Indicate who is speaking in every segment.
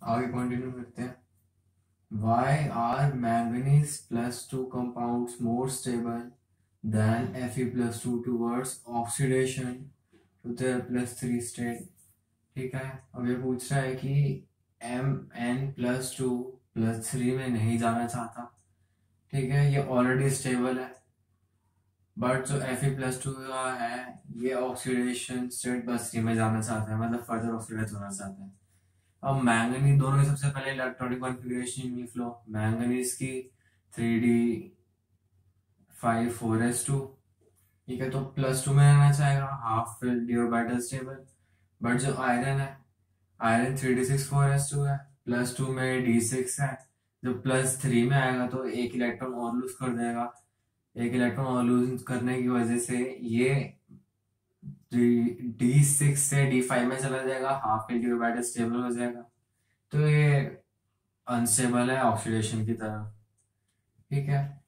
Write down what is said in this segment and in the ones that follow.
Speaker 1: आगे कंटिन्यू करते हैं। Why are manganese plus 2 compounds more stable than Fe plus 2 towards oxidation to their plus 3 state? ठीक है, अब ये पूछ रहा है कि Mn plus 2 plus 3 में नहीं जाना चाहता। ठीक है, ये ऑलरेडी स्टेबल है, बट जो Fe plus 2 का है ये ऑक्सीडेशन स्टेट प्लस 3 में जाना चाहता है, मतलब फर्दर ऑक्सीडाइज होना चाहता है। अब मैंगनीज दोनों की सबसे पहले इलेक्ट्रॉनिक कॉन्फ़िगरेशन लिख लो। मैंगनीज की 3d5 4s2, ठीक है, तो प्लस 2 में रहना चाहेगा, half fill D orbital stable. But जो आयरन है, आयरन 3d6 4s2 है, प्लस 2 में d6 है, जब प्लस 3 में आएगा तो एक इलेक्ट्रॉन और लूज कर देगा। एक इलेक्ट्रॉन और लूज करने की वजह से ये D6 से D5 में चला जाएगा, half fill D orbital stable हो जाएगा, तो ये अनस्टेबल है ऑक्सीडेशन की तरफ। ठीक है,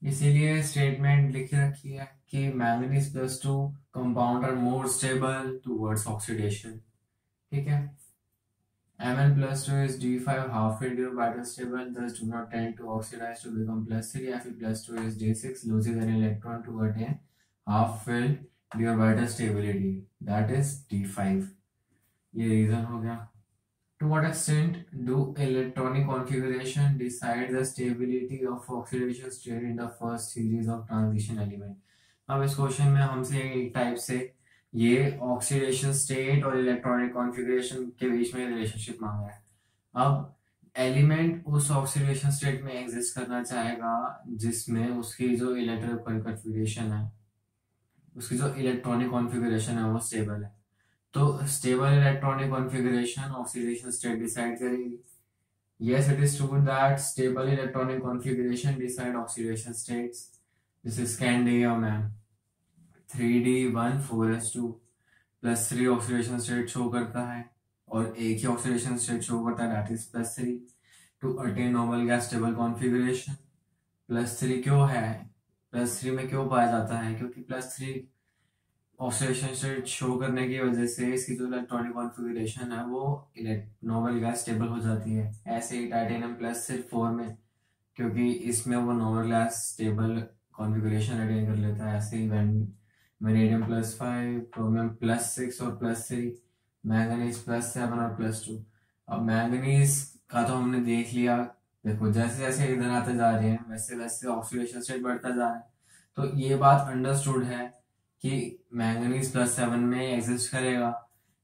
Speaker 1: इसीलिए स्टेटमेंट लिख रखी है कि manganese plus 2 compound are more stable towards oxidation. ठीक है, Mn plus 2 is D5 half fill orbital stable, thus do not tend to oxidize to become plus 3. Fe plus 2 is D6 loses an electron to attain half fill d orbital stability, that is D5. ये reason हो गया। To what extent do electronic configuration decide the stability of oxidation state in the first series of transition element? अब इस question में हमसे एक type से ये ऑक्सीडेशन स्टेट और इलेक्ट्रॉनिक कॉन्फ़िगरेशन के बीच में रिलेशनशिप मांगा है। अब एलिमेंट उस ऑक्सीडेशन स्टेट में एग्जिस्ट करना चाहेगा जिसमें उसकी जो इलेक्ट्रॉनिक कॉन्फ़िगरेशन है, उसकी जो इलेक्ट्रॉनिक कॉन्फ़िगरेशन है वो स्टेबल है। तो stable electronic configuration oxidation state decide करेगी। Yes, it is true that stable electronic configuration decide oxidation states. This is Candia, ma'am. 3d1 4s2 plus 3 oxidation state show करता है और एक ही ऑक्सीडेशन स्टेट शो करता है, that is plus 3 to attain normal gas stable configuration. Plus 3 क्यों है, plus 3 में क्यों पाया जाता है, क्योंकि प्लस 3 ऑक्सीडेशन स्टेट शो करने की वजह से इसकी जो इलेक्ट्रॉनिक कॉन्फ़िगरेशन है वो नॉर्मल गैस स्टेबल हो जाती है। ऐसे ही टाइटेनियम प्लस सिर्फ 4 में, क्योंकि इसमें वो normal gas stable configuration attain कर लेता है। ऐसे ही वेनेडियम प्लस 5, क्रोमियम प्लस 6 और प्लस 3, मैंगनीज प्लस 7 और प्लस 2। अब मैंगनीज का तो हमने देख लिया, देखो जैसे जैसे इधर आते जा रहे हैं वैसे वैसे ऑक्सीडेशन स्टेट बढ़ता जा रहा है। तो ये बात अंडरस्टूड है कि मैंगनीज प्लस 7 में एग्जिस्ट करेगा,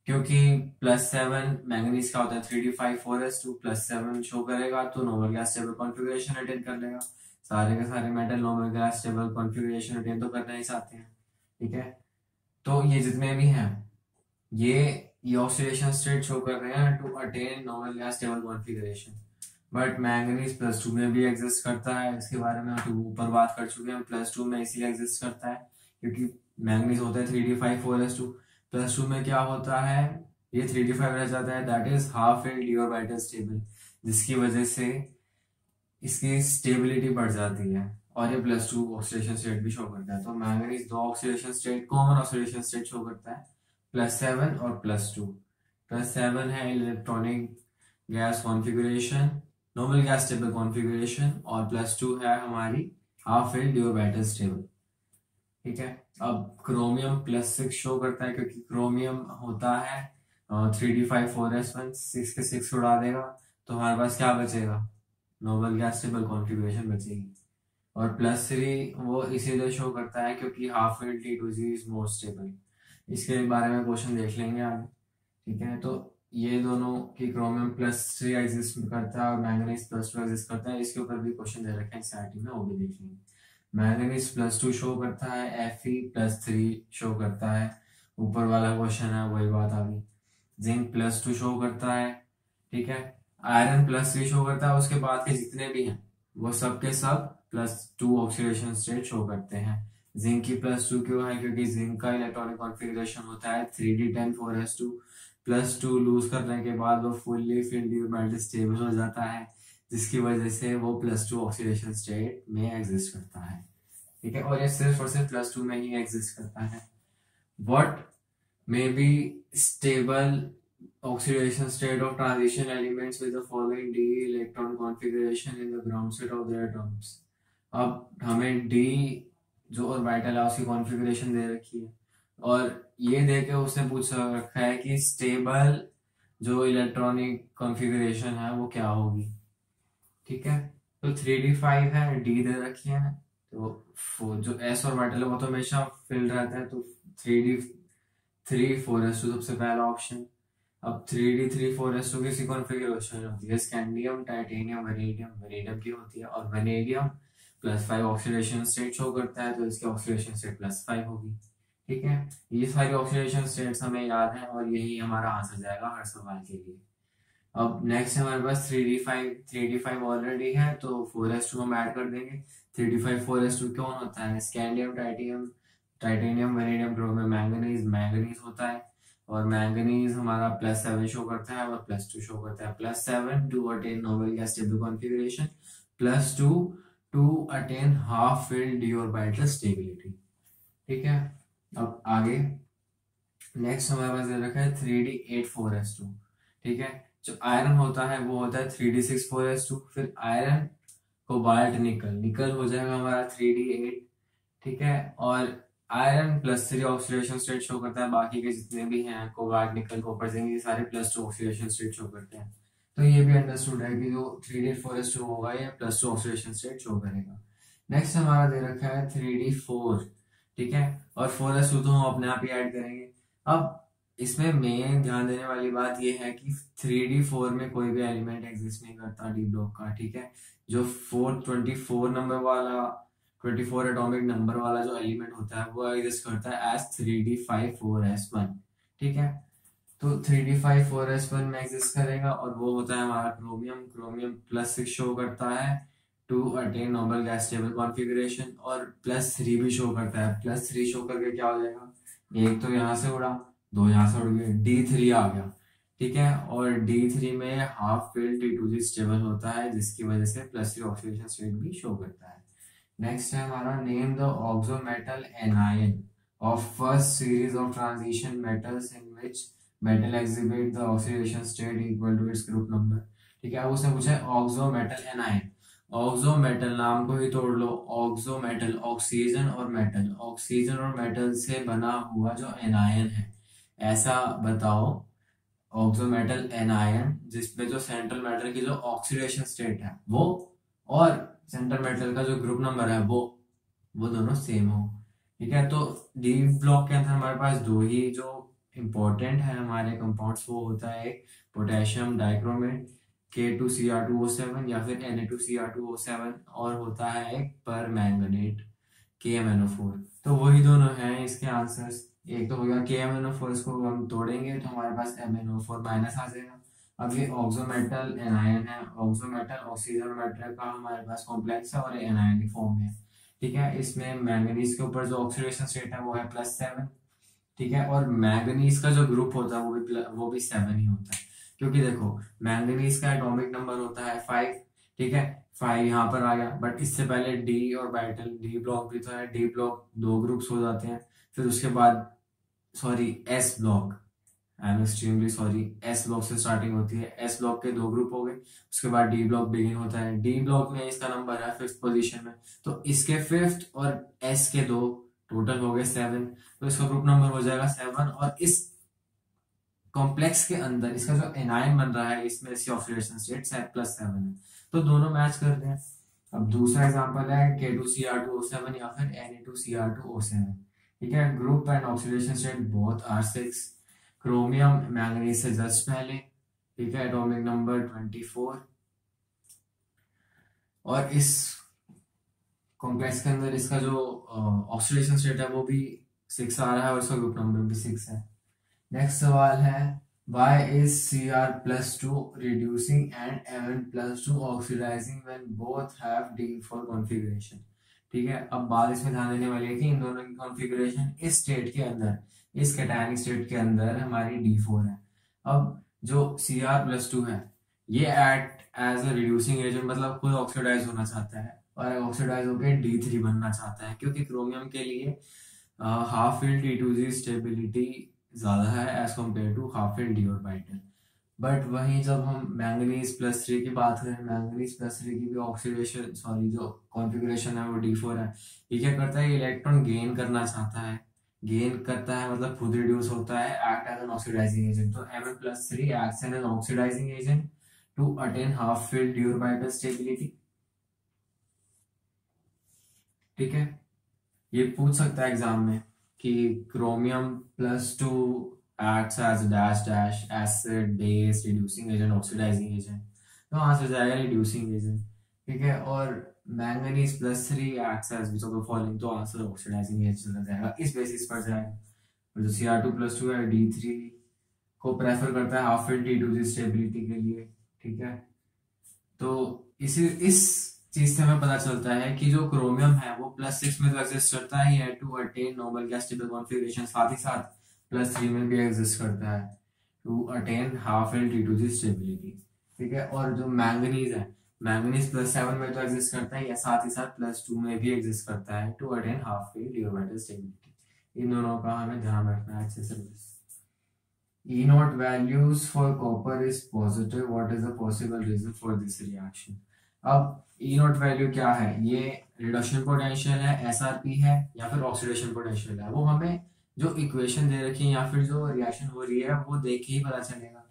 Speaker 1: क्योंकि प्लस 7 मैंगनीज का होता है 3d5 4s2, प्लस 7 शो करेगा तो normal gas stable configuration attain कर लेगा। सारे के सारे metal normal gas stable configuration attain तो करना ही चाहते हैं। ठीक है, तो ये जितने भी हैं ये ऑक्सीडेशन स्टेट शो कर रहे हैं to attain normal gas stable configuration. But manganese plus 2 में भी एग्जिस्ट करता है, इसके बारे में हम ऊपर बात कर चुके हैं। प्लस 2 में इसलिए एग्जिस्ट करता है क्योंकि मैंगनीज होता है 3d5 4s2, प्लस 2 में क्या होता है, ये 3d5 रह जाता है, that is half fill D orbital stable, जिसकी वजह से इसकी स्टेबिलिटी बढ़ जाती है और ये प्लस 2 ऑक्सीडेशन स्टेट भी शो करता है। तो manganese 2 oxidation state, common oxidation state show करता है, प्लस 7 और प्लस 2। प्लस 7 है electronic gas configuration, normal gas stable configuration, और प्लस 2 है हमारी half fill D orbital stable. ठीक है, अब क्रोमियम प्लस 6 शो करता है क्योंकि क्रोमियम होता है 3d5 4s1, 6 के 6 उड़ा देगा तो हमारे पास क्या बचेगा, नॉर्मल गैस स्टेबल कॉन्फ़िगरेशन बचेगी। और प्लस 3 वो इसीलिए शो करता है क्योंकि half fill T2G is more stable. इसके बारे में क्वेश्चन देख लेंगे आगे। ठीक है, तो ये दोनों की क्रोमियम प्लस 3 एग्जिस्ट करता है और मैंगनीज प्लस 2 एग्जिस्ट करता है, इसके ऊपर भी क्वेश्चन दे रखे हैं एनसीईआरटी में, वो भी देख लेंगे। मैंगनीज प्लस 2 शो करता है, Fe प्लस 3 शो करता है, ऊपर वाला क्वेश्चन है वही बात आ गई। जिंक प्लस 2 शो करता है, ठीक है, आयरन प्लस 3 शो करता है, उसके बाद के जितने भी हैं वो सब के सब प्लस 2 ऑक्सीडेशन स्टेट शो करते हैं। जिंक की प्लस 2 क्यों है, क्योंकि जिंक का इलेक्ट्रॉनिक कॉन्फ़िगरेशन होता है 3d10 4s2, प्लस 2 लूज करने के बाद वो fully fill D orbital stable हो जाता है, जिसकी वजह से वो प्लस 2 ऑक्सीडेशन स्टेट में एग्जिस्ट करता है। ठीक है, और ये सिर्फ और सिर्फ प्लस 2 में ही एग्जिस्ट करता है। What may be stable oxidation state of transition elements with the following d electron configuration in the ground state of their atoms। अब हमें d जो ऑर्बिटल है उसकी कॉन्फ़िगरेशन दे रखी है और ये दे के उसने पूछ रखा है कि स्टेबल जो इलेक्ट्रॉनिक कॉन्फ़िगरेशन है वो क्या होगी। ठीक है, तो 3d5 है, d दे रखी है, तो जो s ऑर्बिटल है वो तो हमेशा फिल रहता है, तो 3d3 4s2 सबसे पहला ऑप्शन। अब 3d3 4s2 किसी कॉन्फ़िगरेशन होती है स्कैंडियम टाइटेनियम वेनेडियम की होती है और वेनेडियम +5 ऑक्सीडेशन स्टेट शो करता है, तो इसकी ऑक्सीडेशन स्टेट +5 होगी। ठीक है, ये सारी ऑक्सीडेशन स्टेट्स हमें याद है और यही हमारा आंसर जाएगा हर सवाल के लिए। अब नेक्स्ट हमारे पास 3d5 ऑलरेडी है तो 4s2 हम ऐड कर देंगे। 3d5 4s2 कौन होता है? Scandium titanium vanadium chromium manganese होता है और मैंगनीज हमारा +7 शो करता है और +2 शो करता है। +7 to attain noble gas stable configuration, +2 to attain half filled d orbital stability. ठीक है, अब आगे नेक्स्ट हमारे पास दे रखा है 3d8 4s2। ठीक है, जो आयरन होता है वो होता है 3d6 4s2, फिर आयरन कोबाल्ट निकल हो जाएगा हमारा 3d8। ठीक है, और आयरन +3 ऑक्सीडेशन स्टेट शो करता है, बाकी के जितने भी हैं कोबाल्ट निकल कॉपर जिंक ये सारे +2 ऑक्सीडेशन स्टेट शो करते हैं। तो ये भी अंडरस्टूड है कि जो 3d8 4s2 होगा ये +2 ऑक्सीडेशन स्टेट शो करेगा। नेक्स्ट हमारा दे रखा है 3d4। ठीक है, और 4s2 तो हम अपने आप ही ऐड करेंगे। अब इसमें मेन ध्यान देने वाली बात यह है कि 3d4 में कोई भी एलिमेंट एग्जिस्ट नहीं करता डी ब्लॉक का। ठीक है, जो 24 नंबर वाला 24 एटॉमिक नंबर वाला जो एलिमेंट होता है वो एग्जिस्ट करता है एज 3d5 4s1। ठीक है, तो 3d5 4s1 में एग्जिस्ट करेगा और वो होता है हमारा क्रोमियम +6 शो करता है to attain noble gas stable configuration और +3 भी शो करता है। +3 शो करके क्या हो जाएगा, एक तो यहाँ से उड़ा, दो यहाँ से उड़ गए, D3 आ गया। ठीक है, और D3 में हाफ फिल्ड T2G स्टेबल होता है जिसकी वजह से +3 ऑक्सीडेशन स्टेट भी शो करता है। नेक्स्ट है हमारा name the oxo metal anion of first series of transition metals in which metal exhibit the oxidation state equal to its group number. ठीक है, अब उसने पूछा है oxo metal anion. Oxo metal नाम को ही तोड़ लो, ऑक्सो मेटल ऑक्सीजन और मेटल से बना हुआ जो एनायन है, ऐसा बताओ ऑक्सो मेटल एनायन जिसमें जो सेंट्रल मेटल की जो ऑक्सीडेशन स्टेट है वो और सेंट्रल मेटल का जो ग्रुप नंबर है वो दोनों सेम हो। ठीक है, तो डी ब्लॉक के अंदर हमारे पास दो ही जो इंपॉर्टेंट है हमारे कंपाउंड्स, वो होता है पोटेशियम डाइक्रोमेट K2Cr2O7 या फिर Na2Cr2O7 और होता है एक परमैंगनेट KMnO4। तो वही दोनों हैं इसके आंसर्स। एक तो हो गया KMnO4, इसको हम तोड़ेंगे तो हमारे पास MnO4 माइनस आ जाएगा। अब ये ऑक्सो मेटल एनायन है, ऑक्सो मेटल ऑक्सीजन मेटल का हमारे पास कॉम्प्लेक्स है और एनायनिक फॉर्म में है। ठीक है, इसमें मैंगनीज के ऊपर जो ऑक्सीडेशन स्टेट है वो है +7। ठीक है, और मैंगनीज का जो ग्रुप होता है वो भी 7 ही होता है, क्योंकि देखो मैंगनीज का एटॉमिक नंबर होता है 5। ठीक है, 5 यहाँ पर आ गया, बट इससे पहले डी ऑर्बिटल डी ब्लॉक भी तो है, डी ब्लॉक 2 ग्रुप्स हो जाते हैं, फिर उसके बाद S block, I am extremely sorry, S block से स्टार्टिंग होती है, एस ब्लॉक के 2 ग्रुप हो गए, उसके बाद डी ब्लॉक बिगिन होता है। डी ब्लॉक में इसका नंबर है 5th पोजीशन में, तो इसके 5th और एस के 2 टोटल हो गए 7, तो इसका ग्रुप नंबर हो जाएगा 7। और इस कॉम्प्लेक्स के अंदर इसका जो एनायन बन रहा है इसमें इसकी ऑक्सीडेशन स्टेट +7 है, तो दोनों मैच करते हैं। अब दूसरा एग्जांपल है K2Cr2O7 या फिर Na2Cr2O7। ठीक है, group and oxidation state both are 6, chromium manganese से जस्ट पहले। ठीक है, एटॉमिक नंबर 24 और इस कॉम्प्लेक्स के अंदर इसका जो ऑक्सीडेशन स्टेट है वो भी 6 आ रहा है और इसका ग्रुप नंबर भी 6 है। नेक्स्ट सवाल है why is Cr+2 reducing and Mn+2 oxidizing when both have D4 configuration। ठीक है, अब बात इसमें ध्यान देने वाली है कि इन दोनों की कॉन्फ़िगरेशन इस स्टेट के अंदर, इस कैटायनिक स्टेट के अंदर हमारी D4 है। अब जो Cr+2 है ये act as a reducing agent, मतलब खुद ऑक्सीडाइज होना चाहता है और ऑक्सीडाइज होकर D3 बनना चाहता है, क्योंकि क्रोमियम के लिए हाफ फील्ड T2G स्टेबिलिटी ज्यादा है as compare to half filled D orbital. But वहीं जब हम मैंगनीज प्लस 3 की बात करें, मैंगनीज प्लस 3 की भी ऑक्सीडेशन सॉरी जो कॉन्फ़िगरेशन है वो D4 है। ये क्या करता है, इलेक्ट्रॉन गेन करना चाहता है, गेन करता है मतलब खुद रिड्यूस होता है, act as an oxidizing agent. तो Mn+3 acts as an oxidizing agent to attain half filled D orbital stability. ठीक है, ये पूछ सकता है एग्जाम में कि Chromium+2 acts as dash dash acid base reducing agent oxidizing agent, तो आंसर जाएगा रिड्यूसिंग एजेंट। ठीक है, और Mn+3 acts as which of the following, तो आंसर ऑक्सीडाइजिंग एजेंट हो जाएगा, इस बेसिस पर जाएगा। और जो Cr2+2 है D3 को प्रेफर करता है हाफ फील्ड T2 स्टेबिलिटी के लिए। ठीक है, तो इस चीज से हमें पता चलता है कि जो क्रोमियम है वो +6 में तो एग्जिस्ट करता ही है to attain normal gas stable configuration, साथ ही साथ +3 में भी एग्जिस्ट करता है to attain half L T2 stability. ठीक है, और जो मैंगनीज है, मैंगनीज +7 में तो एग्जिस्ट करता ही है, साथ ही साथ +2 में भी एग्जिस्ट करता है to attain half L D orbital stability. इन दोनों का हमें ध्यान रखना है अच्छे से। E0 values for copper is positive. What is the possible reason for this reaction? अब E0 वैल्यू क्या है, ये रिडक्शन पोटेंशियल है, SRP है, या फिर ऑक्सीडेशन पोटेंशियल है, वो हमें जो इक्वेशन दे रखी है या फिर जो रिएक्शन हो रही है वो देख के ही पता चलेगा।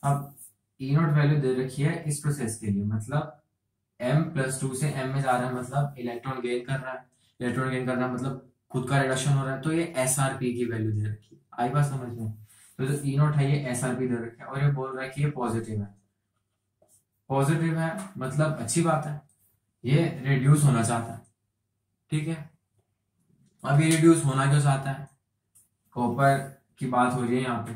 Speaker 1: अब E0 वैल्यू दे रखी है इस प्रोसेस के लिए, मतलब M+2 से M में जा रहा है, मतलब इलेक्ट्रॉन गेन कर रहा है, इलेक्ट्रॉन गेन कर रहा है मतलब खुद का रिडक्शन हो रहा है, तो ये SRP की वैल्यू दे रखी है। आई बात समझ में? तो जो E0 है ये SRP दे रखा है और ये बोल रहा है कि ये पॉजिटिव है। पॉजिटिव है मतलब अच्छी बात है, ये रिड्यूस होना चाहता है। ठीक है, अब ये रिड्यूस होना क्यों चाहता है, कॉपर की बात हो रही है यहाँ पे,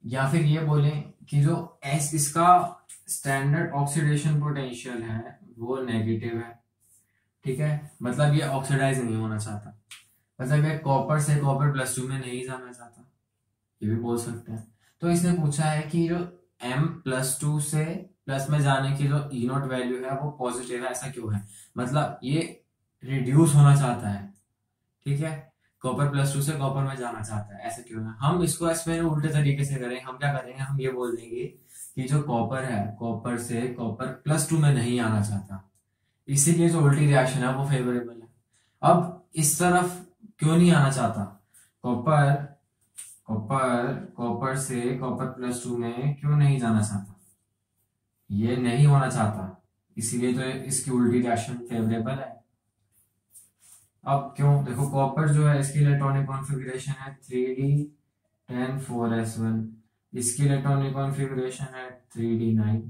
Speaker 1: या फिर ये बोले कि जो एस इसका स्टैंडर्ड ऑक्सीडेशन पोटेंशियल है वो नेगेटिव है। ठीक है, मतलब ये ऑक्सीडाइज नहीं होना चाहता, मतलब ये कॉपर से कॉपर+2 में नहीं जाना चाहता, ये भी बोल सकते हैं। तो इसने पूछा है कि जो M+2 से प्लस में जाने की जो E0 वैल्यू है वो पॉजिटिव है, ऐसा क्यों है, मतलब ये रिड्यूस होना चाहता है। ठीक है, कॉपर+2 से कॉपर में जाना चाहता है, ऐसा क्यों है। हम इसको इसमें उल्टे तरीके से करें, हम क्या करेंगे, हम ये बोल देंगे कि जो कॉपर है कॉपर से कॉपर+2 में नहीं आना चाहता, इसीलिए जो उल्टी रिएक्शन है वो फेवरेबल है। अब इस तरफ क्यों नहीं आना चाहता, कॉपर कॉपर कॉपर से कॉपर+2 में क्यों नहीं जाना चाहता, ये नहीं होना चाहता, इसीलिए तो इसकी उल्टी रिएक्शन फेवरेबल है। अब क्यों, देखो कॉपर जो है इसकी इलेक्ट्रॉनिक कॉन्फ़िगरेशन है 3d10 4s1, इसकी इलेक्ट्रॉनिक कॉन्फ़िगरेशन है 3d9।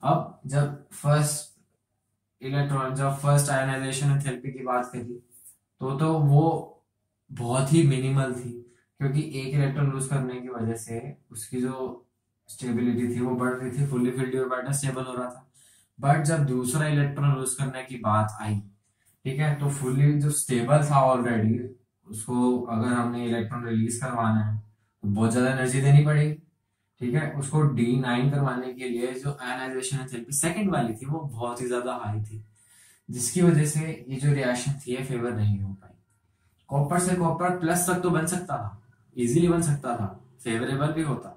Speaker 1: अब जब फर्स्ट आयनाइजेशन एंथैल्पी की बात करी तो वो बहुत ही मिनिमल थी, क्योंकि एक इलेक्ट्रॉन लूज करने की वजह से उसकी जो स्टेबिलिटी थी वो बढ़ रही थी, फुल्ली फील्ड ऑर्बिटल स्टेबल हो रहा था। बट जब दूसरा इलेक्ट्रॉन लूज करने की बात आई, ठीक है, तो फुल्ली जो स्टेबल था ऑलरेडी, उसको अगर हमने इलेक्ट्रॉन रिलीज करवाना है तो बहुत ज्यादा एनर्जी देनी पड़ेगी। ठीक है, उसको D9 करवाने के लिए जो आयनाइजेशन एंथैल्पी सेकंड वाली थी वो बहुत ही ज्यादा हाई थी, जिसकी वजह से ये जो रिएक्शन थी ये फेवर नहीं हो पाई। कॉपर से कॉपर प्लस तक तो बन सकता था, इजीली बन सकता था, फेवरेबल भी होता,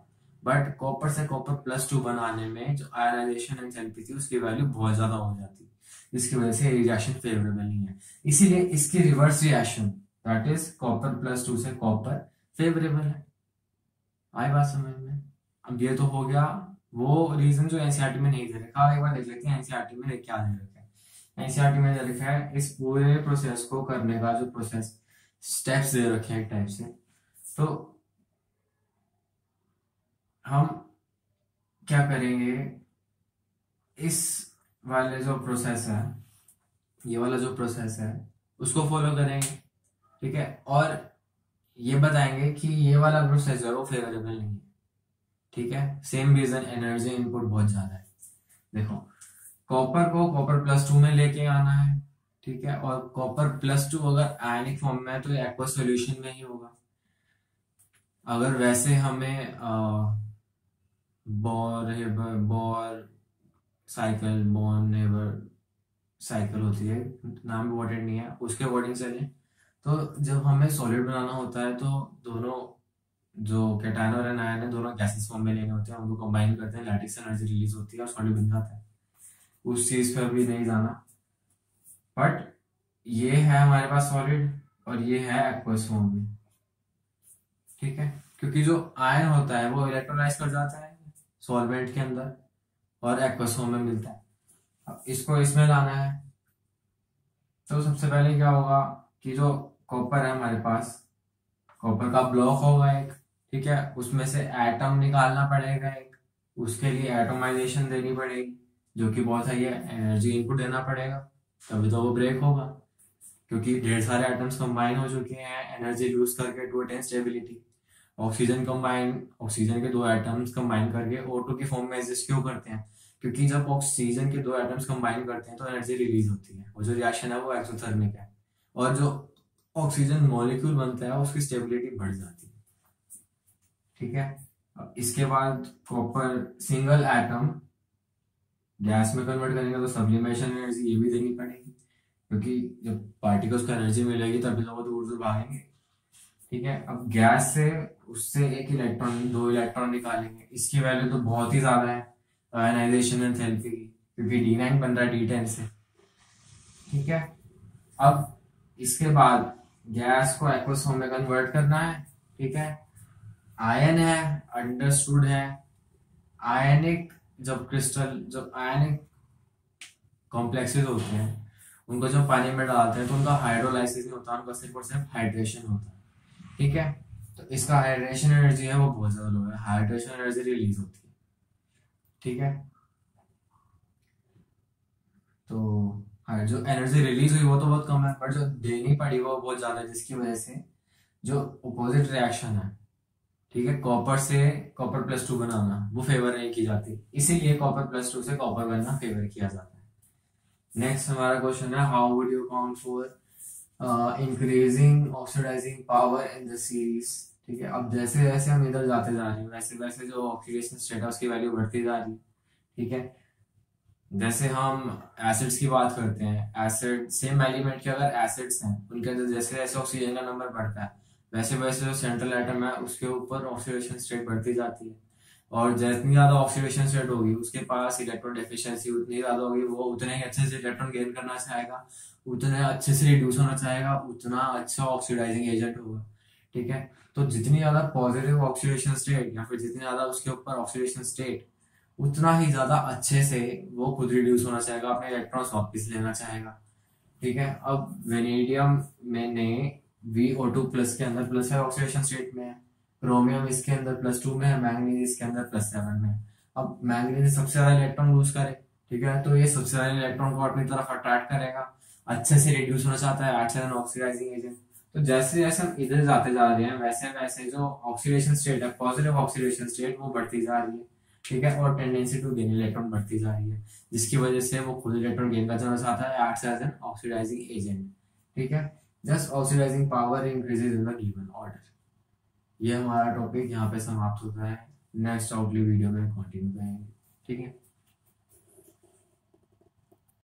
Speaker 1: बट कॉपर से कॉपर+2 बनाने में जो आयनाइजेशन एंथैल्पी थी उसकी वैल्यू बहुत ज्यादा हो जाती, जिसकी वजह से रिएक्शन फेवरेबल नहीं है। इसीलिए इसकी रिवर्स रिएक्शन, दैट इज कॉपर+2 से कॉपर, फेवरेबल है। आई बात समझ में? अब ये तो हो गया वो रीजन जो एनसीईआरटी में नहीं दे रखा, एक बार देख लेते हैं एनसीईआरटी में क्या दे रखा है। एनसीईआरटी में दे रखा है इस पूरे प्रोसेस को करने का जो प्रोसेस स्टेप्स दे रखे हैं एक टाइप से, तो हम क्या करेंगे, इस वाले जो प्रोसेस है, ये वाला जो प्रोसेस है उसको फॉलो करेंगे। ठीक है, और ये बताएंगे कि ये वाला प्रोसेस जो है वो फेवरेबल नहीं है। ठीक है, सेम रीजन, एनर्जी इनपुट बहुत ज्यादा है। देखो कॉपर को कॉपर+2 में लेके आना है, ठीक है, और कॉपर+2 अगर आयनिक फॉर्म में है तो एक्वस सॉल्यूशन में ही होगा। अगर वैसे हमें bore cycle, born neighbour cycle होती है, नाम इम्पोर्टेंट नहीं है, उसके अकॉर्डिंग चले, तो जब हमें सॉलिड बनाना होता है तो दोनों जो कैटायन और एनायन है दोनों गैसेस फॉर्म में लेने होते हैं, उनको कंबाइन करते हैं, लैटिस एनर्जी रिलीज होती है और सॉलिड बन जाता है। उस चीज पे अभी नहीं जाना, बट ये है हमारे पास सॉलिड और ये है एक्वस फॉर्म में, ठीक है। क्योंकि जो आयन होता है वो इलेक्ट्रोलाइज कर जाता है सॉल्वेंट के अंदर और एक्वस फॉर्म में मिलता है। अब इसको इसमें लाना है, तो सबसे पहले क्या होगा कि जो कॉपर है हमारे पास, कॉपर का ब्लॉक होगा एक, ठीक है, उसमें से एटम निकालना पड़ेगा एक, उसके लिए एटोमाइजेशन देनी पड़ेगी, जो कि बहुत है, ये एनर्जी इनपुट देना पड़ेगा, तभी तो वो ब्रेक होगा, क्योंकि ढेर सारे एटम्स कंबाइन हो चुके हैं एनर्जी यूज करके टू अटेन स्टेबिलिटी। ऑक्सीजन के दो एटम्स कंबाइन करके O2 की फॉर्म में एग्जिस्ट क्यों करते हैं? क्योंकि जब ऑक्सीजन के दो एटम्स कंबाइन करते हैं तो एनर्जी रिलीज होती है, और जो रिएक्शन है वो एक्सोथर्मिक है, और जो ऑक्सीजन मॉलिक्यूल बनता है उसकी स्टेबिलिटी बढ़ जाती है, ठीक है। अब इसके बाद कॉपर सिंगल एटम गैस में कन्वर्ट करेंगे तो सब्लिमेशन एनर्जी ये भी देनी पड़ेगी, क्योंकि जब पार्टिकल्स को एनर्जी मिलेगी तभी तो वो दूर दूर भागेंगे, ठीक है। अब गैस से उससे एक इलेक्ट्रॉन, दो इलेक्ट्रॉन निकालेंगे, इसकी वैल्यू तो बहुत ही ज्यादा है आयनाइजेशन एंथैल्पी की, क्योंकि D9 बन रहा है D10 से, ठीक है। अब इसके बाद गैस को एक्वस फॉर्म में कन्वर्ट करना है, ठीक है। आयन है, अंडरस्टूड है, आयनिक जब आयनिक कॉम्प्लेक्सेस होते हैं उनको जब पानी में डालते हैं तो उनका हाइड्रोलाइसिस नहीं होता, उनका सिर्फ और सिर्फ हाइड्रेशन होता है, ठीक है। तो इसका हाइड्रेशन एनर्जी है वो बहुत ज्यादा लो है, हाइड्रेशन एनर्जी रिलीज होती है, ठीक है। तो हाँ, जो एनर्जी रिलीज हुई वो तो बहुत कम है, बट जो देनी पड़ी वो बहुत ज्यादा है, जिसकी वजह से जो अपोजिट रिएक्शन है, ठीक है, कॉपर से Copper+2 बनाना वो फेवर नहीं की जाती, इसीलिए Copper+2 से कॉपर बनना फेवर किया जाता है। नेक्स्ट हमारा क्वेश्चन है, how would you account for increasing oxidizing power in the series, ठीक है। अब जैसे जैसे हम इधर जाते जा रहे हैं वैसे वैसे जो ऑक्सीडेशन स्टेट है उसकी वैल्यू बढ़ती जा रही है, ठीक है। जैसे हम एसिड्स की बात करते हैं, एसिड सेम एलिमेंट के अगर एसिड्स हैं उनके अंदर जैसे जैसे ऑक्सीजन का नंबर बढ़ता है वैसे वैसे जो सेंट्रल एटम है उसके ऊपर ऑक्सीडेशन स्टेट बढ़ती जाती है, और जितनी ज्यादा ऑक्सीडेशन स्टेट होगी उसके पास इलेक्ट्रॉन डेफिशिएंसी उतनी ज्यादा होगी, वो उतने ही अच्छे से इलेक्ट्रॉन गेन करना चाहेगा, उतने अच्छे से रिड्यूस होना चाहेगा, उतना अच्छा ऑक्सीडाइजिंग एजेंट होगा, ठीक है। तो जितनी ज्यादा पॉजिटिव ऑक्सीडेशन स्टेट या फिर जितनी ज्यादा उसके ऊपर ऑक्सीडेशन स्टेट, उतना ही ज्यादा अच्छे से वो खुद रिड्यूस होना चाहेगा, अपने इलेक्ट्रॉन्स वापस लेना चाहेगा, ठीक है। अब वेनेडियम में ने VO2 प्लस के अंदर प्लस है ऑक्सीडेशन स्टेट में है, क्रोमियम इसके अंदर +2 में है, मैंगनीज इसके अंदर +7 में है। अब मैंगनीज सबसे ज्यादा इलेक्ट्रॉन लूज करे, ठीक है, तो ये सबसे ज्यादा इलेक्ट्रॉन को अपनी तरफ अट्रैक्ट करेगा, अच्छे से रिड्यूस होना चाहता है, अच्छा ऑक्सीडाइजिंग एजेंट। तो जैसे जैसे हम इधर जाते जा रहे हैं वैसे वैसे जो ऑक्सीडेशन स्टेट है, पॉजिटिव ऑक्सीडेशन स्टेट, वो बढ़ती जा रही है, ठीक है, और टेंडेंसी टू गेन इलेक्ट्रॉन बढ़ती जा रही है, जिसकी वजह से वो खुद इलेक्ट्रॉन गेन करना चाहता है, acts as an oxidizing agent, ठीक है। Just oxidizing power increases in the given order. ये हमारा टॉपिक यहाँ पे समाप्त होता है, नेक्स्ट अगली वीडियो में कंटिन्यू करेंगे, ठीक है।